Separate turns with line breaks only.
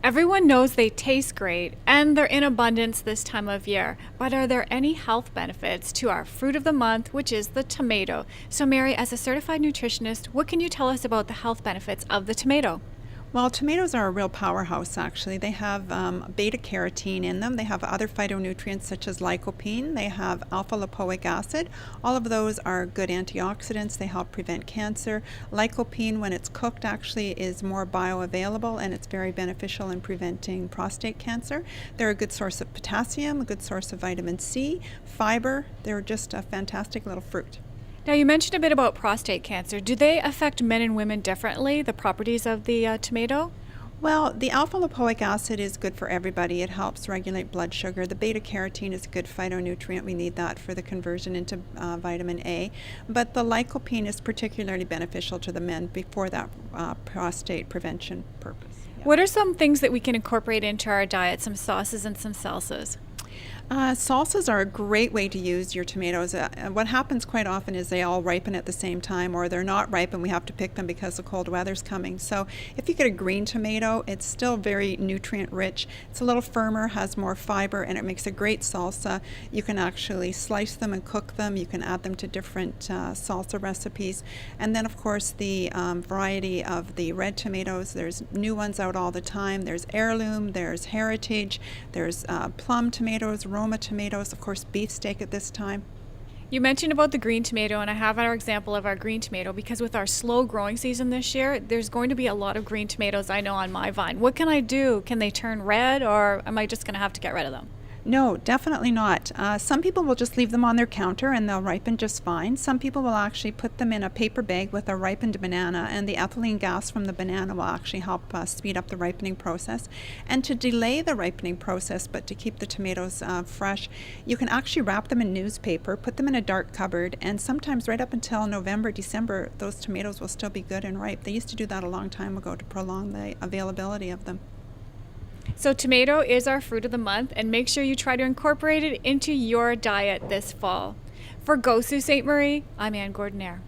Everyone knows they taste great and they're in abundance this time of year, but are there any health benefits to our fruit of the month, which is the tomato? So, Mary, as a certified nutritionist, what can you tell us about the health benefits of the tomato?
Well, tomatoes are a real powerhouse, actually. They have beta carotene in them. They have other phytonutrients such as lycopene. They have alpha lipoic acid. All of those are good antioxidants. They help prevent cancer. Lycopene, when it's cooked, actually is more bioavailable and it's very beneficial in preventing prostate cancer. They're a good source of potassium, a good source of vitamin C, fiber. They're just a fantastic little fruit.
Now, you mentioned a bit about prostate cancer. Do they affect men and women differently, the properties of the tomato?
Well, the alpha lipoic acid is good for everybody. It helps regulate blood sugar. The beta carotene is a good phytonutrient. We need that for the conversion into vitamin A. But the lycopene is particularly beneficial to the men before that prostate prevention purpose. Yeah.
What are some things that we can incorporate into our diet, some sauces and some salsas?
Salsas are a great way to use your tomatoes. What happens quite often is they all ripen at the same time, or they're not ripe and we have to pick them because the cold weather's coming. So if you get a green tomato, it's still very nutrient rich. It's a little firmer, has more fiber, and it makes a great salsa. You can actually slice them and cook them. You can add them to different salsa recipes. And then, of course, the variety of the red tomatoes. There's new ones out all the time. There's heirloom, there's heritage, there's plum tomatoes, Roma tomatoes, of course, beefsteak at this time.
You mentioned about the green tomato, and I have our example of our green tomato because with our slow growing season this year, there's going to be a lot of green tomatoes I know on my vine. What can I do? Can they turn red, or am I just going to have to get rid of them?
No, definitely not. Some people will just leave them on their counter and they'll ripen just fine. Some people will actually put them in a paper bag with a ripened banana, and the ethylene gas from the banana will actually help speed up the ripening process. And to delay the ripening process, but to keep the tomatoes fresh, you can actually wrap them in newspaper, put them in a dark cupboard, and sometimes right up until November, December, those tomatoes will still be good and ripe. They used to do that a long time ago to prolong the availability of them.
So tomato is our fruit of the month, and make sure you try to incorporate it into your diet this fall. For Go Sault Ste. Marie, I'm Ann Gordonnaire.